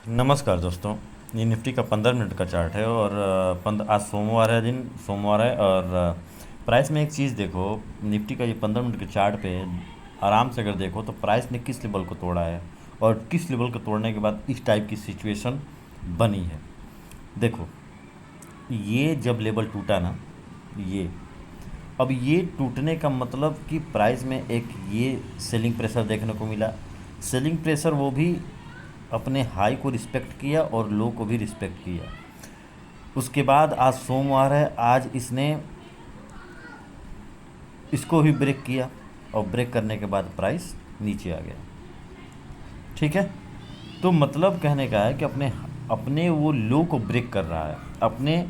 नमस्कार दोस्तों। ये निफ्टी का 15 मिनट का चार्ट है और आज सोमवार है, दिन सोमवार है। और प्राइस में एक चीज़ देखो, निफ्टी का ये 15 मिनट के चार्ट पे आराम से अगर देखो तो प्राइस ने किस लेवल को तोड़ा है और किस लेवल को तोड़ने के बाद इस टाइप की सिचुएशन बनी है। देखो, ये जब लेवल टूटा ना, ये अब ये टूटने का मतलब कि प्राइस में एक ये सेलिंग प्रेशर देखने को मिला। सेलिंग प्रेशर वो भी अपने हाई को रिस्पेक्ट किया और लो को भी रिस्पेक्ट किया। उसके बाद आज सोमवार है, आज इसने इसको भी ब्रेक किया और ब्रेक करने के बाद प्राइस नीचे आ गया। ठीक है, तो मतलब कहने का है कि अपने अपने वो लो को ब्रेक कर रहा है, अपने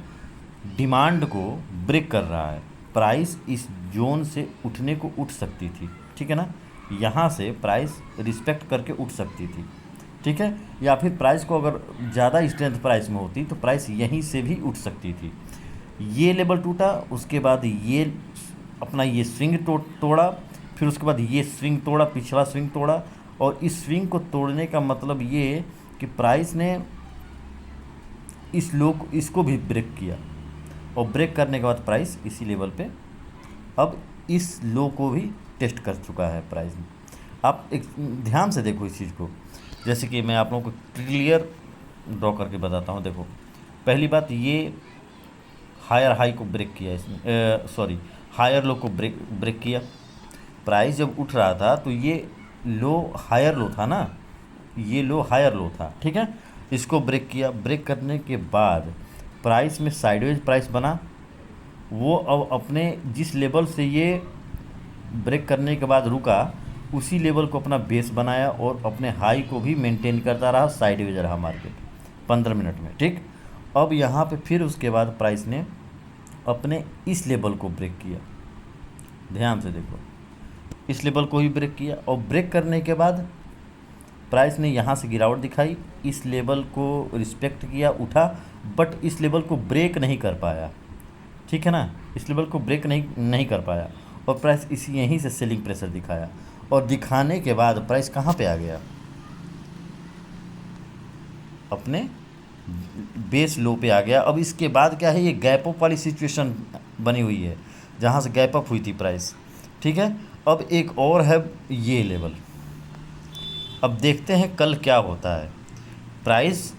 डिमांड को ब्रेक कर रहा है। प्राइस इस जोन से उठने को उठ सकती थी, ठीक है ना, यहाँ से प्राइस रिस्पेक्ट करके उठ सकती थी, ठीक है। या फिर प्राइस को अगर ज़्यादा स्ट्रेंथ प्राइस में होती तो प्राइस यहीं से भी उठ सकती थी। ये लेवल टूटा, उसके बाद ये अपना ये स्विंग तोड़ा, फिर उसके बाद ये स्विंग तोड़ा, पिछला स्विंग तोड़ा। और इस स्विंग को तोड़ने का मतलब ये कि प्राइस ने इस लो को इसको भी ब्रेक किया और ब्रेक करने के बाद प्राइस इसी लेवल पे अब इस लो को भी टेस्ट कर चुका है प्राइस ने। आप एक ध्यान से देखो इस चीज़ को, जैसे कि मैं आप लोगों को क्लियर ड्रॉ करके बताता हूँ। देखो, पहली बात, ये हायर हाई को ब्रेक किया इसने, सॉरी, हायर लो को ब्रेक किया। प्राइस जब उठ रहा था तो ये लो हायर लो था ना, ये लो हायर लो था, ठीक है। इसको ब्रेक किया, ब्रेक करने के बाद प्राइस में साइडवेज प्राइस बना। वो अब अपने जिस लेवल से ये ब्रेक करने के बाद रुका, उसी लेवल को अपना बेस बनाया और अपने हाई को भी मेंटेन करता रहा, साइडवेज रहा मार्केट 15 मिनट में, ठीक। अब यहाँ पे फिर उसके बाद प्राइस ने अपने इस लेवल को ब्रेक किया। ध्यान से देखो, इस लेवल को ही ब्रेक किया और ब्रेक करने के बाद प्राइस ने यहाँ से गिरावट दिखाई, इस लेवल को रिस्पेक्ट किया, उठा, बट इस लेवल को ब्रेक नहीं कर पाया, ठीक है ना। इस लेवल को ब्रेक नहीं कर पाया और प्राइस इसी यहीं से सेलिंग प्रेशर दिखाया। और दिखाने के बाद प्राइस कहाँ पे आ गया, अपने बेस लो पे आ गया। अब इसके बाद क्या है, ये गैप अप वाली सिचुएशन बनी हुई है जहाँ से गैप अप हुई थी प्राइस, ठीक है। अब एक और है ये लेवल, अब देखते हैं कल क्या होता है। प्राइस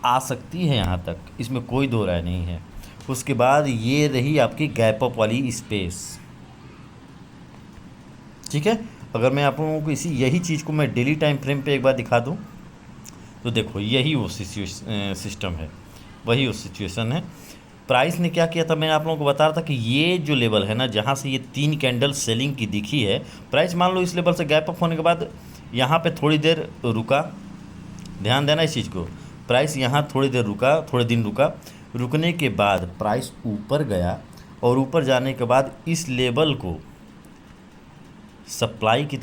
आ सकती है यहाँ तक, इसमें कोई दो राय नहीं है। उसके बाद ये रही आपकी गैप अप वाली स्पेस, ठीक है। अगर मैं आप लोगों को यही चीज़ को मैं डेली टाइम फ्रेम पे एक बार दिखा दूँ तो देखो, यही वो सिस्टम है, वही वो सिचुएशन है। प्राइस ने क्या किया था, मैं आप लोगों को बता रहा था कि ये जो लेवल है ना, जहाँ से ये 3 कैंडल सेलिंग की दिखी है, प्राइस मान लो इस लेवल से गैप अप होने के बाद यहाँ पे थोड़ी देर रुका। ध्यान देना इस चीज़ को, प्राइस यहाँ थोड़ी देर रुका, थोड़े दिन रुका। रुकने के बाद प्राइस ऊपर गया और ऊपर जाने के बाद इस लेवल को सप्लाई की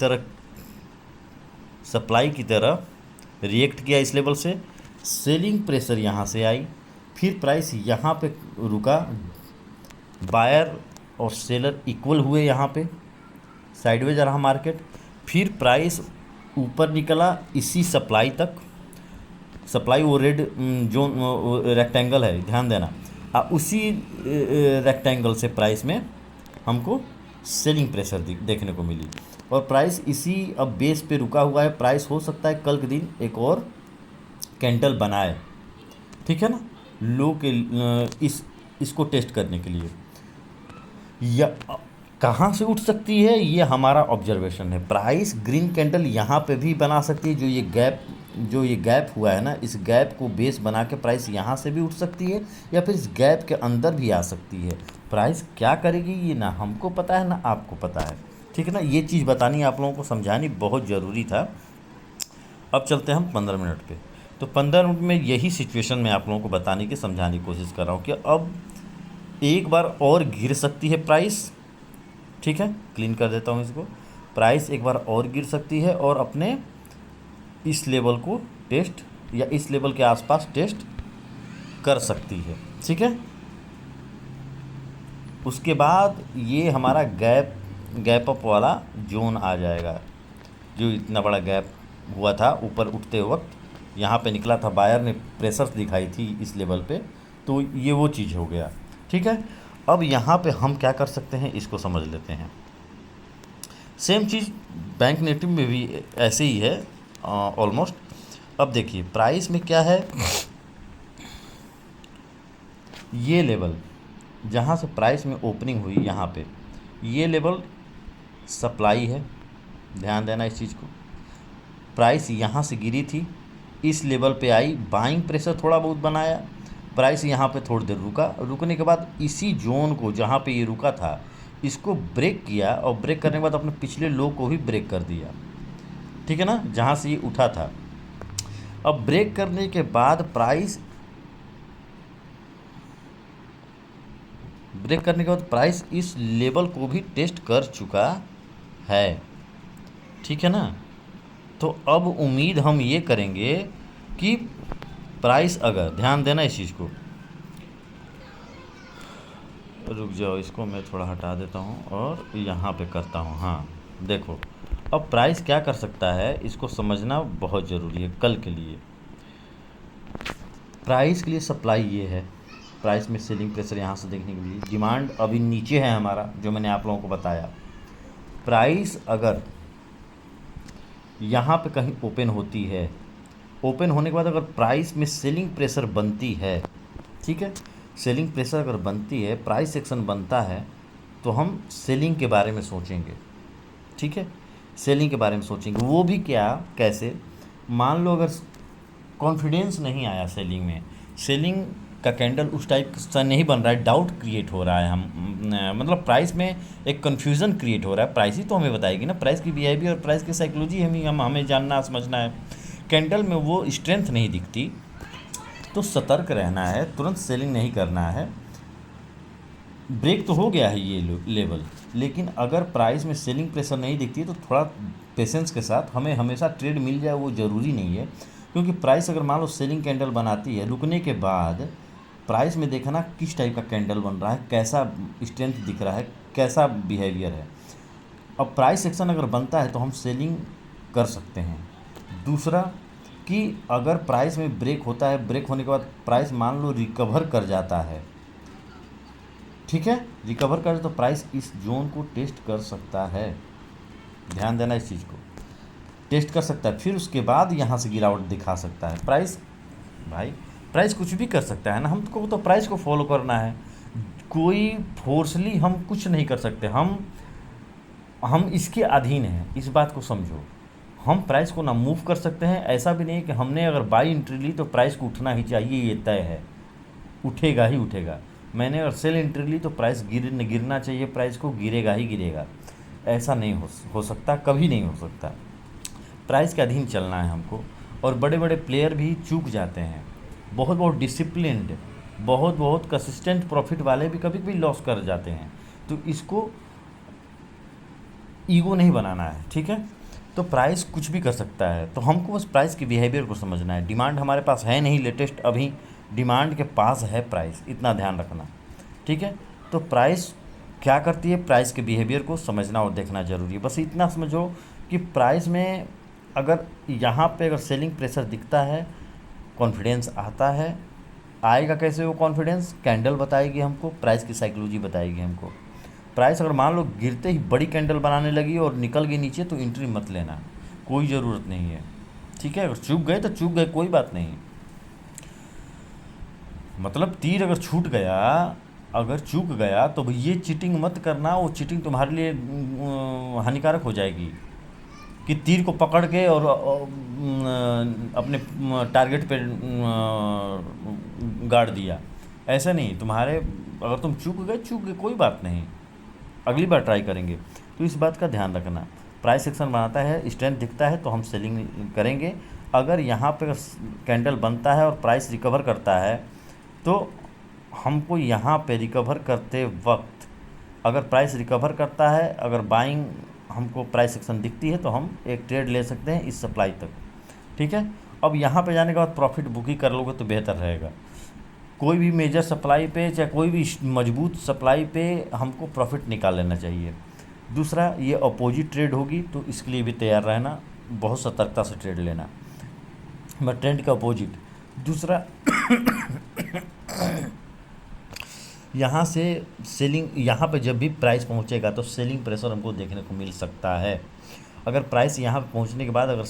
तरह रिएक्ट किया। इस लेवल से सेलिंग प्रेशर यहाँ से आई, फिर प्राइस यहाँ पे रुका, बायर और सेलर इक्वल हुए, यहाँ पे साइडवेज रहा मार्केट। फिर प्राइस ऊपर निकला इसी सप्लाई तक, सप्लाई वो रेड जो रेक्टेंगल है, ध्यान देना। उसी रेक्टेंगल से प्राइस में हमको सेलिंग प्रेशर देखने को मिली और प्राइस इसी अब बेस पे रुका हुआ है। प्राइस हो सकता है कल के दिन एक और कैंडल बनाए, ठीक है ना, लो के इसको टेस्ट करने के लिए। या कहाँ से उठ सकती है, ये हमारा ऑब्जर्वेशन है। प्राइस ग्रीन कैंडल यहाँ पे भी बना सकती है, जो ये गैप हुआ है ना, इस गैप को बेस बना के प्राइस यहाँ से भी उठ सकती है या फिर इस गैप के अंदर भी आ सकती है। प्राइस क्या करेगी ये ना हमको पता है ना आपको पता है, ठीक है ना। ये चीज़ बतानी, आप लोगों को समझानी बहुत ज़रूरी था। अब चलते हैं हम 15 मिनट पे। तो 15 मिनट में यही सिचुएशन मैं आप लोगों को बताने की, समझाने की कोशिश कर रहा हूँ कि अब एक बार और गिर सकती है प्राइस, ठीक है। क्लीन कर देता हूँ इसको, प्राइस एक बार और गिर सकती है और अपने इस लेवल को टेस्ट या इस लेवल के आसपास टेस्ट कर सकती है, ठीक है। उसके बाद ये हमारा गैप अप वाला जोन आ जाएगा, जो इतना बड़ा गैप हुआ था ऊपर उठते वक्त, यहाँ पे निकला था, बायर ने प्रेशर दिखाई थी इस लेवल पे, तो ये वो चीज़ हो गया। ठीक है, अब यहाँ पे हम क्या कर सकते हैं इसको समझ लेते हैं। सेम चीज़ बैंक निफ्टी में भी ऐसे ही है ऑलमोस्ट। अब देखिए प्राइस में क्या है, ये लेवल जहाँ से प्राइस में ओपनिंग हुई यहाँ पे, ये लेवल सप्लाई है, ध्यान देना इस चीज़ को। प्राइस यहाँ से गिरी थी, इस लेवल पे आई, बाइंग प्रेशर थोड़ा बहुत बनाया, प्राइस यहाँ पे थोड़ी देर रुका, रुकने के बाद इसी जोन को जहाँ पे ये रुका था इसको ब्रेक किया, और ब्रेक करने के बाद अपने पिछले लो को भी ब्रेक कर दिया। ठीक है ना, जहाँ से ये उठा था। अब ब्रेक करने के बाद प्राइस इस लेवल को भी टेस्ट कर चुका है। ठीक है ना, तो अब उम्मीद हम ये करेंगे कि प्राइस, अगर ध्यान देना इस चीज़ को, रुक जाओ इसको मैं थोड़ा हटा देता हूँ और यहाँ पे करता हूँ। हाँ देखो, अब प्राइस क्या कर सकता है इसको समझना बहुत ज़रूरी है कल के लिए। प्राइस के लिए सप्लाई ये है, प्राइस में सेलिंग प्रेशर यहाँ से देखने के लिए, डिमांड अभी नीचे है हमारा, जो मैंने आप लोगों को बताया। प्राइस अगर यहाँ पे कहीं ओपन होती है, ओपन होने के बाद अगर प्राइस में सेलिंग प्रेशर बनती है, ठीक है, सेलिंग प्रेशर अगर बनती है, प्राइस एक्शन बनता है, तो हम सेलिंग के बारे में सोचेंगे। ठीक है, सेलिंग के बारे में सोचेंगे। वो भी क्या, कैसे, मान लो अगर कॉन्फिडेंस नहीं आया सेलिंग में, सेलिंग का कैंडल उस टाइप का नहीं बन रहा है, डाउट क्रिएट हो रहा है, मतलब प्राइस में एक कन्फ्यूज़न क्रिएट हो रहा है। प्राइस ही तो हमें बताएगी ना, प्राइस की बिहेवियर और प्राइस की साइकोलॉजी हमें जानना समझना है। कैंडल में वो स्ट्रेंथ नहीं दिखती तो सतर्क रहना है, तुरंत सेलिंग नहीं करना है। ब्रेक तो हो गया है ये लेवल, लेकिन अगर प्राइस में सेलिंग प्रेशर नहीं दिखती तो थोड़ा पेशेंस के साथ, हमें हमेशा ट्रेड मिल जाए वो ज़रूरी नहीं है। क्योंकि प्राइस अगर मान लो सेलिंग कैंडल बनाती है, रुकने के बाद प्राइस में देखना किस टाइप का कैंडल बन रहा है, कैसा स्ट्रेंथ दिख रहा है, कैसा बिहेवियर है। अब प्राइस एक्शन अगर बनता है तो हम सेलिंग कर सकते हैं। दूसरा कि अगर प्राइस में ब्रेक होता है, ब्रेक होने के बाद प्राइस मान लो रिकवर कर जाता है, ठीक है, रिकवर कर तो प्राइस इस जोन को टेस्ट कर सकता है, ध्यान देना इस चीज़ को, टेस्ट कर सकता है, फिर उसके बाद यहाँ से गिरावट दिखा सकता है। प्राइस भाई, प्राइस कुछ भी कर सकता है ना, हमको तो प्राइस को फॉलो करना है, कोई फोर्सली हम कुछ नहीं कर सकते, हम इसके अधीन हैं, इस बात को समझो। हम प्राइस को ना मूव कर सकते हैं, ऐसा भी नहीं कि हमने अगर बाई एंट्री ली तो प्राइस को उठना ही चाहिए, ये तय है, उठेगा ही उठेगा। मैंने अगर सेल एंट्री ली तो प्राइस गिरना चाहिए, प्राइस को गिरेगा ही गिरेगा, ऐसा नहीं हो सकता, कभी नहीं हो सकता। प्राइस के अधीन चलना है हमको। और बड़े बड़े प्लेयर भी चूक जाते हैं, बहुत बहुत डिसिप्लिन्ड, बहुत बहुत कंसिस्टेंट प्रॉफिट वाले भी कभी कभी लॉस कर जाते हैं। तो इसको ईगो नहीं बनाना है, ठीक है। तो प्राइस कुछ भी कर सकता है, तो हमको बस प्राइस की बिहेवियर को समझना है। डिमांड हमारे पास है नहीं लेटेस्ट, अभी डिमांड के पास है प्राइस, इतना ध्यान रखना, ठीक है। तो प्राइस क्या करती है, प्राइस के बिहेवियर को समझना और देखना ज़रूरी है। बस इतना समझो कि प्राइस में अगर यहाँ पे अगर सेलिंग प्रेशर दिखता है, कॉन्फिडेंस आता है, आएगा कैसे वो कॉन्फिडेंस, कैंडल बताएगी हमको, प्राइस की साइकोलॉजी बताएगी हमको। प्राइस अगर मान लो गिरते ही बड़ी कैंडल बनाने लगी और निकल गई नीचे, तो एंट्री मत लेना, कोई ज़रूरत नहीं है, ठीक है। अगर चूक गए तो चूक गए, कोई बात नहीं, मतलब तीर अगर छूट गया, अगर चूक गया तो ये चीटिंग मत करना, वो चीटिंग तुम्हारे लिए हानिकारक हो जाएगी कि तीर को पकड़ के और अपने टारगेट पे गाड़ दिया, ऐसा नहीं। तुम्हारे अगर तुम चूक गए कोई बात नहीं, अगली बार ट्राई करेंगे। तो इस बात का ध्यान रखना। प्राइस एक्शन बनाता है, स्ट्रेंथ दिखता है तो हम सेलिंग करेंगे। अगर यहाँ पे कैंडल बनता है और प्राइस रिकवर करता है, तो हमको यहाँ पे रिकवर करते वक्त अगर प्राइस रिकवर करता है, अगर बाइंग हमको प्राइस एक्शन दिखती है, तो हम एक ट्रेड ले सकते हैं इस सप्लाई तक, ठीक है। अब यहाँ पे जाने के बाद प्रॉफिट बुकिंग कर लोगे तो बेहतर रहेगा। कोई भी मेजर सप्लाई पे, चाहे कोई भी मजबूत सप्लाई पे हमको प्रॉफिट निकाल लेना चाहिए। दूसरा, ये अपोजिट ट्रेड होगी तो इसके लिए भी तैयार रहना, बहुत सतर्कता से ट्रेड लेना, मतलब ट्रेंड का अपोजिट। दूसरा यहाँ से सेलिंग, यहाँ पे जब भी प्राइस पहुँचेगा तो सेलिंग प्रेशर हमको देखने को मिल सकता है। अगर प्राइस यहाँ पे पहुँचने के बाद अगर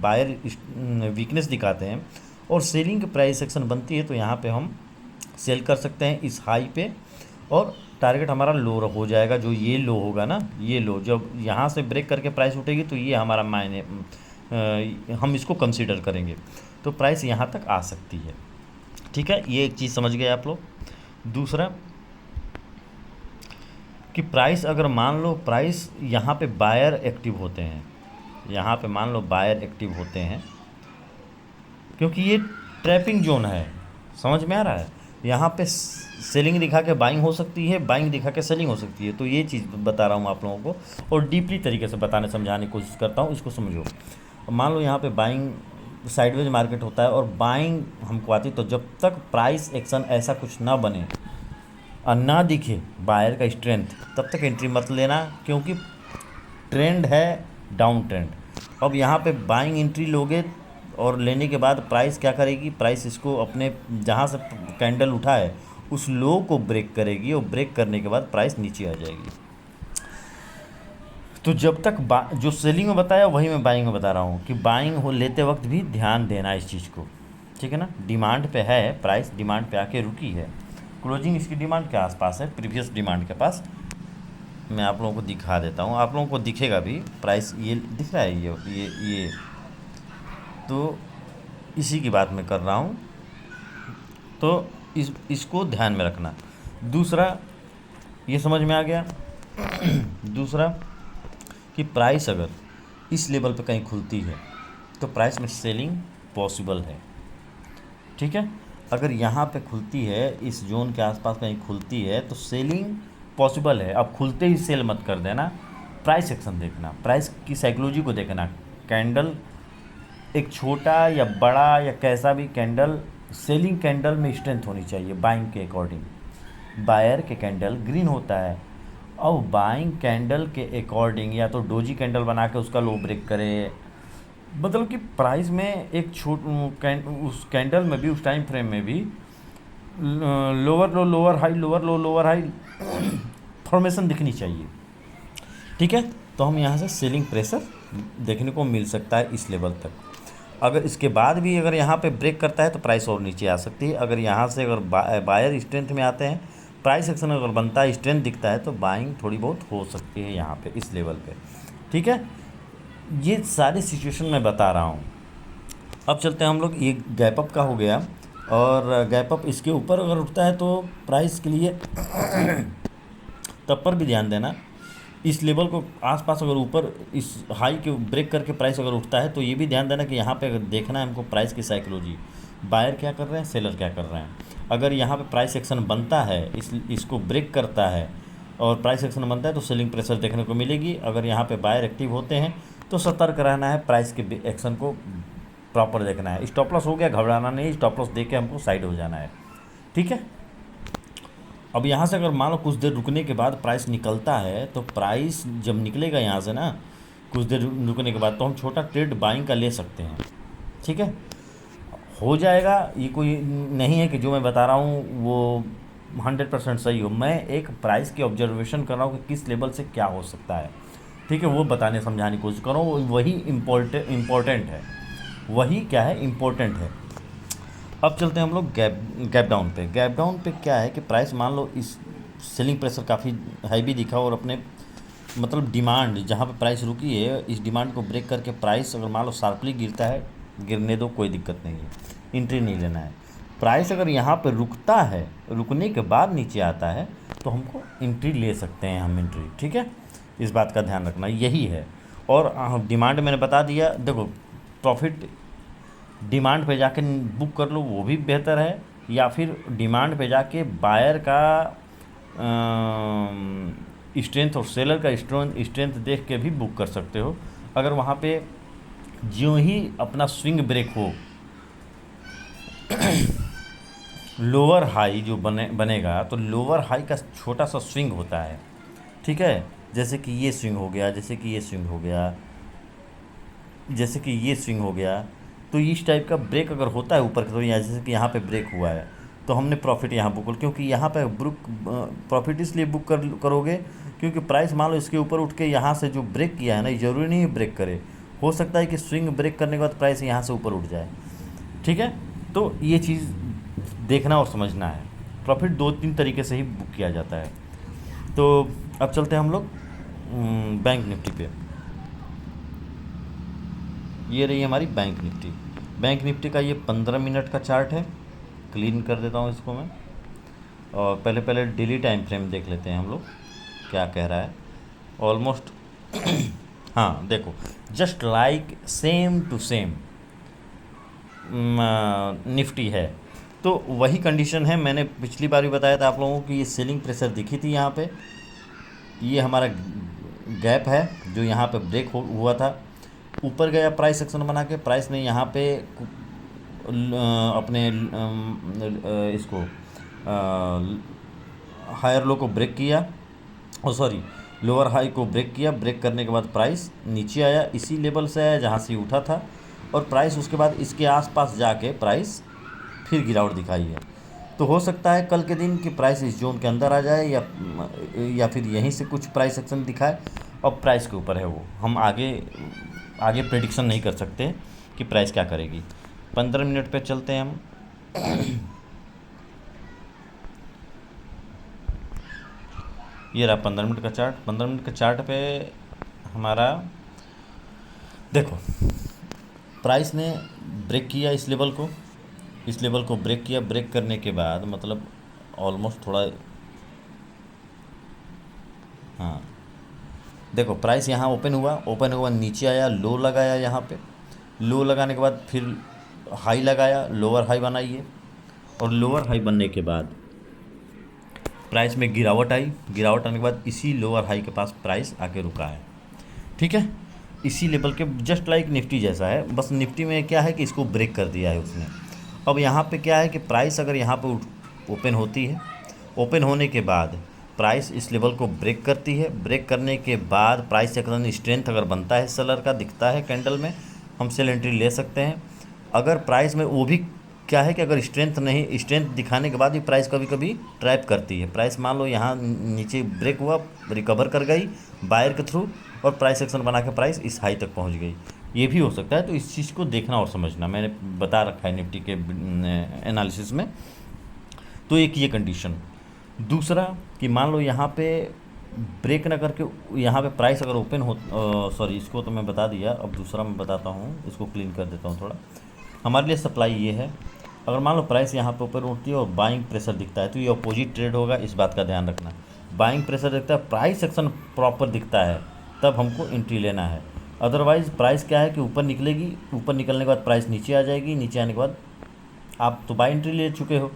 बायर वीकनेस दिखाते हैं और सेलिंग की प्राइस एक्शन बनती है तो यहाँ पे हम सेल कर सकते हैं इस हाई पे, और टारगेट हमारा लो हो जाएगा। जो ये लो होगा ना, ये लो जब यहाँ से ब्रेक करके प्राइस उठेगी तो ये हमारा मायने हम इसको कंसीडर करेंगे, तो प्राइस यहाँ तक आ सकती है। ठीक है, ये एक चीज़ समझ गए आप लोग। दूसरा कि प्राइस अगर मान लो प्राइस यहाँ पे बायर एक्टिव होते हैं, यहाँ पे मान लो बायर एक्टिव होते हैं, क्योंकि ये ट्रैपिंग जोन है, समझ में आ रहा है। यहाँ पे सेलिंग दिखा के बाइंग हो सकती है, बाइंग दिखा के सेलिंग हो सकती है। तो ये चीज़ बता रहा हूँ आप लोगों को, और डीपली तरीके से बताने समझाने की कोशिश करता हूँ, इसको समझो। मान लो यहाँ पे बाइंग साइडवेज मार्केट होता है और बाइंग हमको आती है, तो जब तक प्राइस एक्शन ऐसा कुछ ना बने और ना दिखे बायर का स्ट्रेंथ, तब तक एंट्री मत लेना, क्योंकि ट्रेंड है डाउन ट्रेंड। अब यहाँ पे बाइंग एंट्री लोगे और लेने के बाद प्राइस क्या करेगी, प्राइस इसको अपने जहाँ से कैंडल उठा है उस लो को ब्रेक करेगी, और ब्रेक करने के बाद प्राइस नीचे आ जाएगी। तो जब तक जो सेलिंग में बताया वही मैं बाइंग में बता रहा हूँ कि बाइंग हो लेते वक्त भी ध्यान देना इस चीज़ को, ठीक है ना। डिमांड पे है, प्राइस डिमांड पे आके रुकी है, क्लोजिंग इसकी डिमांड के आसपास है, प्रीवियस डिमांड के पास। मैं आप लोगों को दिखा देता हूँ, आप लोगों को दिखेगा भी प्राइस, ये दिख रहा है, ये तो इसी की बात मैं कर रहा हूँ, तो इसको ध्यान में रखना। दूसरा ये समझ में आ गया। दूसरा कि प्राइस अगर इस लेवल पे कहीं खुलती है तो प्राइस में सेलिंग पॉसिबल है, ठीक है। अगर यहाँ पे खुलती है, इस जोन के आसपास कहीं खुलती है तो सेलिंग पॉसिबल है। अब खुलते ही सेल मत कर देना, प्राइस एक्शन देखना, प्राइस की साइकोलॉजी को देखना। कैंडल एक छोटा या बड़ा या कैसा भी कैंडल, सेलिंग कैंडल में स्ट्रेंथ होनी चाहिए बाइंग के अकॉर्डिंग। बायर के कैंडल ग्रीन होता है, और बाइंग कैंडल के अकॉर्डिंग या तो डोजी कैंडल बना के उसका लो ब्रेक करे, मतलब कि प्राइस में एक उस कैंडल में भी, उस टाइम फ्रेम में भी लोअर लो लोअर हाई, लोअर लो लोअर हाई फॉर्मेशन दिखनी चाहिए, ठीक है। तो हम यहाँ से सेलिंग प्रेशर देखने को मिल सकता है इस लेवल तक। अगर इसके बाद भी अगर यहाँ पे ब्रेक करता है तो प्राइस और नीचे आ सकती है। अगर यहाँ से अगर बायर स्ट्रेंथ में आते हैं, प्राइस एक्शन अगर बनता है, स्ट्रेंथ दिखता है, तो बाइंग थोड़ी बहुत हो सकती है यहाँ पे इस लेवल पे, ठीक है। ये सारी सिचुएशन मैं बता रहा हूँ। अब चलते हैं हम लोग, ये गैप अप का हो गया, और गैप अप इसके ऊपर अगर उठता है तो प्राइस के लिए तब पर भी ध्यान देना, इस लेवल को आसपास अगर ऊपर इस हाई के ब्रेक करके प्राइस अगर उठता है तो ये भी ध्यान देना कि यहाँ पे अगर देखना है हमको प्राइस की साइकोलॉजी, बायर क्या कर रहे हैं, सेलर क्या कर रहे हैं। अगर यहाँ पे प्राइस एक्शन बनता है, इसको ब्रेक करता है और प्राइस एक्शन बनता है तो सेलिंग प्रेशर देखने को मिलेगी। अगर यहाँ पे बायर एक्टिव होते हैं तो सतर्क रहना है, प्राइस के एक्शन को प्रॉपर देखना है। स्टॉप लॉस हो गया, घबराना नहीं, स्टॉप लॉस देख के हमको साइड हो जाना है, ठीक है। अब यहाँ से अगर मान लो कुछ देर रुकने के बाद प्राइस निकलता है, तो प्राइस जब निकलेगा यहाँ से ना कुछ देर रुकने के बाद, तो हम छोटा ट्रेड बाइंग का ले सकते हैं, ठीक है। हो जाएगा, ये कोई नहीं है कि जो मैं बता रहा हूँ वो 100% सही हो। मैं एक प्राइस की ऑब्जर्वेशन कर रहा हूँ कि किस लेवल से क्या हो सकता है, ठीक है, वो बताने समझाने की कोशिश कर रहा हूँ। वही इम्पोर्टेंट है, वही क्या है, इम्पोर्टेंट है। अब चलते हैं हम लोग गैप डाउन पे। गैप डाउन पे क्या है कि प्राइस मान लो इस सेलिंग प्रेशर काफ़ी हैवी दिखा, और अपने मतलब डिमांड जहाँ पे प्राइस रुकी है, इस डिमांड को ब्रेक करके प्राइस अगर मान लो शार्पली गिरता है, गिरने दो, कोई दिक्कत नहीं है, एंट्री नहीं लेना है। प्राइस अगर यहाँ पे रुकता है, रुकने के बाद नीचे आता है, तो हमको एंट्री ले सकते हैं हम एंट्री, ठीक है। इस बात का ध्यान रखना, यही है। और डिमांड मैंने बता दिया, देखो प्रॉफिट डिमांड पे जाके बुक कर लो वो भी बेहतर है, या फिर डिमांड पे जाके बायर का स्ट्रेंथ और सेलर का स्ट्रेंथ देख के भी बुक कर सकते हो। अगर वहाँ पे ज्यों ही अपना स्विंग ब्रेक हो, लोअर हाई जो बनेगा, तो लोअर हाई का छोटा सा स्विंग होता है, ठीक है। जैसे कि ये स्विंग हो गया, जैसे कि ये स्विंग हो गया, जैसे कि ये स्विंग हो गया, तो इस टाइप का ब्रेक अगर होता है ऊपर की तरफ, यहाँ जैसे कि यहाँ पे ब्रेक हुआ है तो हमने प्रॉफिट यहाँ बुक, क्योंकि यहाँ पे बुक प्रॉफिट इसलिए बुक करोगे क्योंकि प्राइस मान लो इसके ऊपर उठ के यहाँ से जो ब्रेक किया है ना, ये ज़रूरी नहीं है ब्रेक करे, हो सकता है कि स्विंग ब्रेक करने के बाद प्राइस यहाँ से ऊपर उठ जाए। ठीक है, तो ये चीज़ देखना और समझना है। प्रॉफिट 2-3 तरीके से ही बुक किया जाता है। तो अब चलते हैं हम लोग बैंक निफ्टी पे। ये रही हमारी बैंक निफ्टी। बैंक निफ्टी का ये 15 मिनट का चार्ट है। क्लीन कर देता हूँ इसको मैं, और पहले डेली टाइम फ्रेम देख लेते हैं हम लोग क्या कह रहा है। ऑलमोस्ट हाँ देखो, just like same to same Nifty है। तो वही कंडीशन है, मैंने पिछली बार भी बताया था आप लोगों को कि ये सेलिंग प्रेशर दिखी थी यहाँ पे। ये हमारा गैप है जो यहाँ पे ब्रेक हुआ था, ऊपर गया प्राइस सेक्शन बना के, प्राइस ने यहाँ पे अपने इसको हायर लो को ब्रेक किया, सॉरी लोअर हाई को ब्रेक किया। ब्रेक करने के बाद प्राइस नीचे आया, इसी लेवल से आया जहाँ से उठा था, और प्राइस उसके बाद इसके आसपास जाके प्राइस फिर गिरावट दिखाई है। तो हो सकता है कल के दिन कि प्राइस इस जोन के अंदर आ जाए या फिर यहीं से कुछ प्राइस एक्शन दिखाए। अब प्राइस के ऊपर है वो, हम आगे प्रेडिक्शन नहीं कर सकते कि प्राइस क्या करेगी। 15 मिनट पे चलते हैं हम। ये रहा 15 मिनट का चार्ट। 15 मिनट के चार्ट पे हमारा देखो, प्राइस ने ब्रेक किया इस लेवल को ब्रेक किया। ब्रेक करने के बाद मतलब ऑलमोस्ट थोड़ा, हाँ देखो प्राइस यहाँ ओपन हुआ नीचे आया, लो लगाया, यहाँ पे लो लगाने के बाद फिर हाई लगाया, लोअर हाई बनाइए, और लोअर हाई बनने के बाद प्राइस में गिरावट आने के बाद इसी लोअर हाई के पास प्राइस आके रुका है। ठीक है, इसी लेवल के, जस्ट लाइक निफ्टी जैसा है, बस निफ्टी में क्या है कि इसको ब्रेक कर दिया है उसने। अब यहाँ पे क्या है कि प्राइस अगर यहाँ पे ओपन होती है, ओपन होने के बाद प्राइस इस लेवल को ब्रेक करती है। ब्रेक करने के बाद प्राइस एक्शन स्ट्रेंथ अगर बनता है सेलर का, दिखता है कैंडल में, हम सेल एंट्री ले सकते हैं। अगर प्राइस में वो भी क्या है कि अगर स्ट्रेंथ दिखाने के बाद भी प्राइस कभी कभी ट्रैप करती है। प्राइस मान लो यहाँ नीचे ब्रेक हुआ, रिकवर कर गई बायर के थ्रू, और प्राइस एक्शन बना के प्राइस इस हाई तक पहुँच गई, ये भी हो सकता है। तो इस चीज़ को देखना और समझना, मैंने बता रखा है निफ्टी के एनालिसिस में। तो एक ये कंडीशन। दूसरा कि मान लो यहाँ पे ब्रेक ना करके यहाँ पे प्राइस अगर ओपन हो, सॉरी इसको तो मैं बता दिया, अब दूसरा मैं बताता हूँ, इसको क्लीन कर देता हूँ थोड़ा। हमारे लिए सप्लाई ये है, अगर मान लो प्राइस यहाँ पे ऊपर उठती है और बाइंग प्रेशर दिखता है तो ये अपोजिट ट्रेड होगा, इस बात का ध्यान रखना। बाइंग प्रेशर दिखता है, प्राइस सेक्शन प्रॉपर दिखता है, तब हमको एंट्री लेना है। अदरवाइज़ प्राइस क्या है कि ऊपर निकलेगी, ऊपर निकलने के बाद प्राइस नीचे आ जाएगी, नीचे आने के बाद आप तो बाई एंट्री ले चुके हो,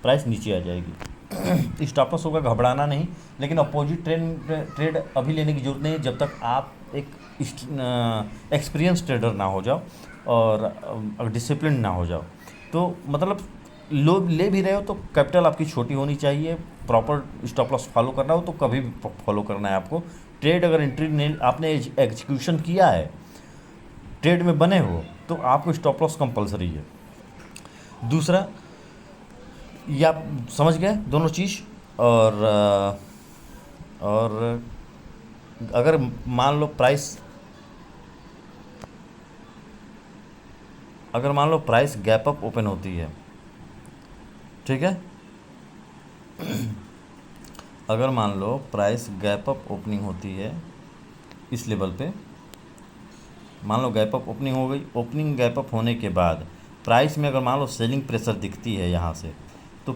प्राइस नीचे आ जाएगी। स्टॉप लॉस होगा, घबराना नहीं, लेकिन अपोजिट ट्रेड अभी लेने की जरूरत नहीं है जब तक आप एक एक्सपीरियंस ट्रेडर ना हो जाओ और डिसिप्लिन ना हो जाओ। तो मतलब लो ले भी रहे हो तो कैपिटल आपकी छोटी होनी चाहिए, प्रॉपर स्टॉप लॉस फॉलो करना हो तो कभी भी फॉलो करना है आपको। ट्रेड अगर एंट्री नहीं आपने एग्जीक्यूशन किया है, ट्रेड में बने हो, तो आपको स्टॉप लॉस कंपलसरी है। दूसरा, ये आप समझ गए दोनों चीज़। और अगर मान लो प्राइस गैप अप ओपन होती है, ठीक है, अगर मान लो प्राइस गैप अप ओपनिंग होती है इस लेवल पे, मान लो गैप अप ओपनिंग हो गई, ओपनिंग गैप अप होने के बाद प्राइस में अगर मान लो सेलिंग प्रेशर दिखती है यहाँ से, तो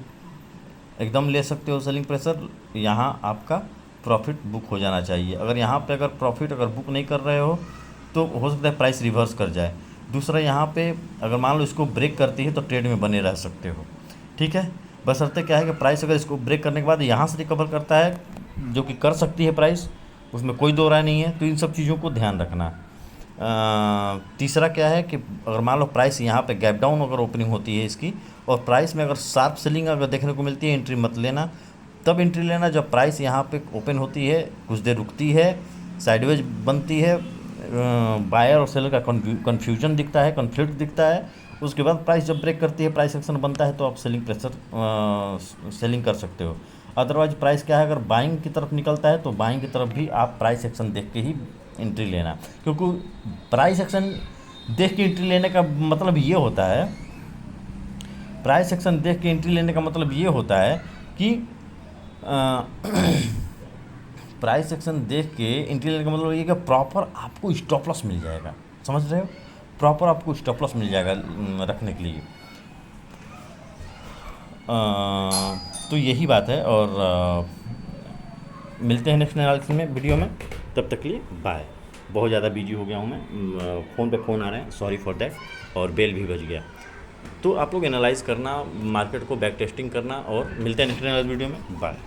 एकदम ले सकते हो सेलिंग प्रेशर, यहाँ आपका प्रॉफिट बुक हो जाना चाहिए। अगर यहाँ पे अगर प्रॉफिट अगर बुक नहीं कर रहे हो तो हो सकता है प्राइस रिवर्स कर जाए। दूसरा, यहाँ पे अगर मान लो इसको ब्रेक करती है तो ट्रेड में बने रह सकते हो, ठीक है। बशर्ते क्या है कि प्राइस अगर इसको ब्रेक करने के बाद यहाँ से रिकवर करता है, जो कि कर सकती है प्राइस, उसमें कोई दो राय नहीं है, तो इन सब चीज़ों को ध्यान रखना। तीसरा क्या है कि अगर मान लो प्राइस यहाँ पे गैप डाउन अगर ओपनिंग होती है इसकी, और प्राइस में अगर शार्प सेलिंग अगर देखने को मिलती है, एंट्री मत लेना। तब एंट्री लेना जब प्राइस यहाँ पे ओपन होती है, कुछ देर रुकती है, साइडवेज बनती है, बायर और सेलर का कन्फ्यूजन दिखता है, कॉन्फ्लिक्ट दिखता है, उसके बाद प्राइस जब ब्रेक करती है, प्राइस एक्शन बनता है, तो आप सेलिंग प्रेशर सेलिंग कर सकते हो। अदरवाइज प्राइस क्या है, अगर बाइंग की तरफ निकलता है तो बाइंग की तरफ भी आप प्राइस एक्शन देख के ही एंट्री लेना, क्योंकि प्राइस एक्शन देख के एंट्री लेने का मतलब ये होता है, प्राइस एक्शन देख के एंट्री लेने का मतलब ये होता है कि प्राइस एक्शन देख के एंट्री लेने का मतलब ये कि प्रॉपर आपको स्टॉप लॉस मिल जाएगा, समझ रहे हो, प्रॉपर आपको स्टॉप लॉस मिल जाएगा रखने के लिए। तो यही बात है, और मिलते हैं नेक्स्ट एनालिसिस में, वीडियो में, तब तक के लिए बाय। बहुत ज़्यादा बिजी हो गया हूँ मैं, फ़ोन पे फ़ोन आ रहे हैं, सॉरी फॉर दैट, और बेल भी बज गया। तो आप लोग एनालाइज़ करना, मार्केट को बैक टेस्टिंग करना, और मिलते हैं नेक्स्ट एनालिसिस वीडियो में, बाय।